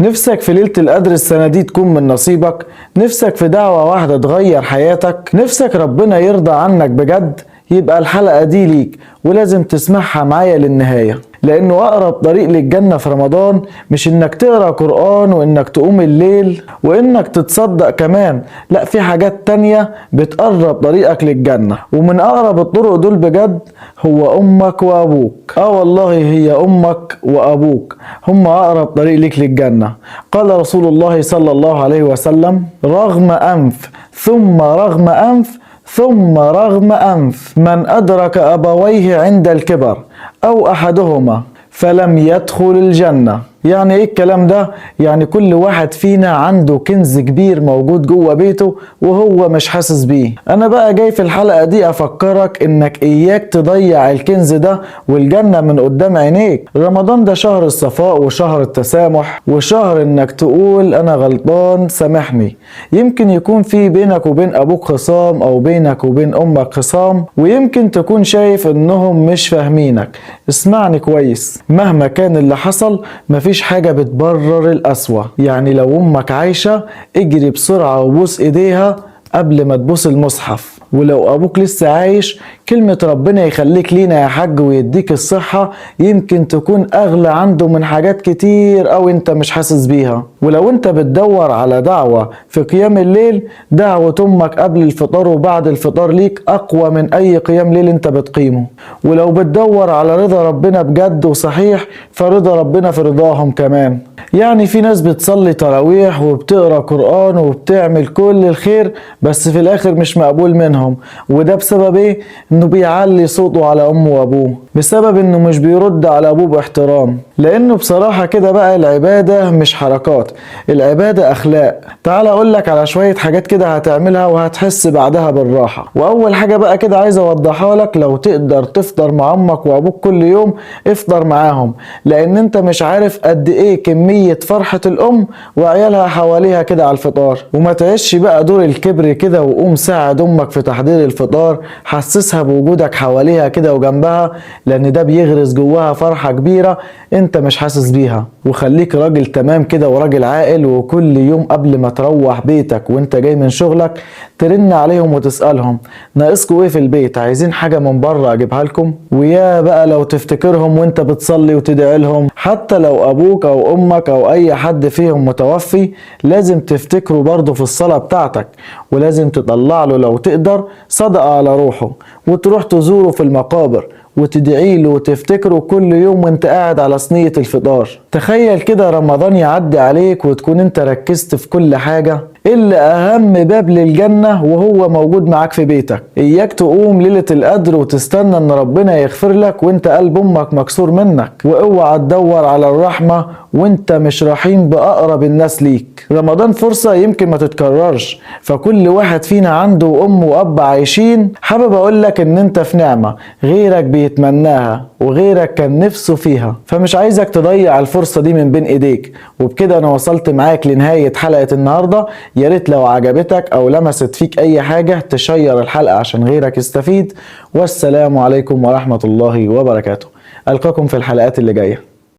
نفسك في ليلة القدر السنة دي تكون من نصيبك؟ نفسك في دعوة واحدة تغير حياتك؟ نفسك ربنا يرضى عنك بجد؟ يبقى الحلقة دي ليك ولازم تسمعها معايا للنهاية، لأنه أقرب طريق للجنة في رمضان مش إنك تقرأ قرآن وإنك تقوم الليل وإنك تتصدق كمان، لا، في حاجات تانية بتقرب طريقك للجنة، ومن أقرب الطرق دول بجد هو أمك وأبوك. والله هي أمك وأبوك هم أقرب طريق ليك للجنة. قال رسول الله صلى الله عليه وسلم: رغم أنف ثم رغم أنف ثم رغم أنف من أدرك أبويه عند الكبر أو أحدهما فلم يدخل الجنة. يعني ايه الكلام ده؟ يعني كل واحد فينا عنده كنز كبير موجود جوه بيته وهو مش حاسس بيه. انا بقى جاي في الحلقة دي افكرك انك اياك تضيع الكنز ده والجنة من قدام عينيك. رمضان ده شهر الصفاء وشهر التسامح وشهر انك تقول انا غلطان سامحني. يمكن يكون في بينك وبين ابوك خصام او بينك وبين امك خصام، ويمكن تكون شايف انهم مش فاهمينك. اسمعني كويس، مهما كان اللي حصل مفيش حاجة بتبرر القسوة. يعني لو امك عايشة اجري بسرعة وبوس ايديها قبل ما تبوس المصحف، ولو ابوك لسه عايش كلمة ربنا يخليك لينا يا حاج ويديك الصحة يمكن تكون اغلى عنده من حاجات كتير او انت مش حاسس بيها. ولو انت بتدور على دعوة في قيام الليل، دعوة امك قبل الفطار وبعد الفطار ليك اقوى من اي قيام ليل انت بتقيمه. ولو بتدور على رضا ربنا بجد وصحيح فرضا ربنا في رضاهم كمان. يعني في ناس بتصلي تراويح وبتقرأ قرآن وبتعمل كل الخير بس في الاخر مش مقبول منهم. وده بسبب ايه؟ انه بيعلي صوته على امه وابوه، بسبب انه مش بيرد على ابوه باحترام. لانه بصراحة كده بقى العبادة مش حركات، العبادة اخلاق. تعال اقولك على شوية حاجات كده هتعملها وهتحس بعدها بالراحة. واول حاجة بقى كده عايز اوضحها لك، لو تقدر تفطر مع امك وابوك كل يوم افطر معاهم، لان انت مش عارف قد ايه كمية فرحة الام وعيالها حواليها كده على الفطار. وما تعيش بقى دور الكبر كده وقوم ساعد امك في تحضير الفطار، حسسها بوجودك حواليها كده وجنبها، لان ده بيغرس جواها فرحة كبيرة انت مش حاسس بيها. وخليك راجل تمام كده وراجل عاقل، وكل يوم قبل ما تروح بيتك وانت جاي من شغلك ترن عليهم وتسألهم ناقصكوا ايه في البيت، عايزين حاجة من بره اجيبها لكم. ويا بقى لو تفتكرهم وانت بتصلي وتدعي لهم، حتى لو ابوك او امك او اي حد فيهم متوفي لازم تفتكره برضه في الصلاة بتاعتك، ولازم تطلع له لو تقدر صدقة على روحه، وتروح تزوره في المقابر وتدعي له وتفتكره كل يوم وانت قاعد على صينية الفطار. تخيل كده رمضان يعدي عليك وتكون انت ركزت في كل حاجة إلا أهم باب للجنة وهو موجود معاك في بيتك. إياك تقوم ليلة القدر وتستنى إن ربنا يغفر لك وإنت قلب أمك مكسور منك، وأوعى تدور على الرحمة وإنت مش رحيم بأقرب الناس ليك. رمضان فرصة يمكن ما تتكررش، فكل واحد فينا عنده أم وأب عايشين. حابب أقول لك إن إنت في نعمة غيرك بيتمناها وغيرك كان نفسه فيها، فمش عايزك تضيع الفرصة دي من بين إيديك. وبكده أنا وصلت معاك لنهاية حلقة النهاردة. يا ريت لو عجبتك او لمست فيك اي حاجة تشير الحلقة عشان غيرك يستفيد. والسلام عليكم ورحمة الله وبركاته. القاكم في الحلقات اللي جاية.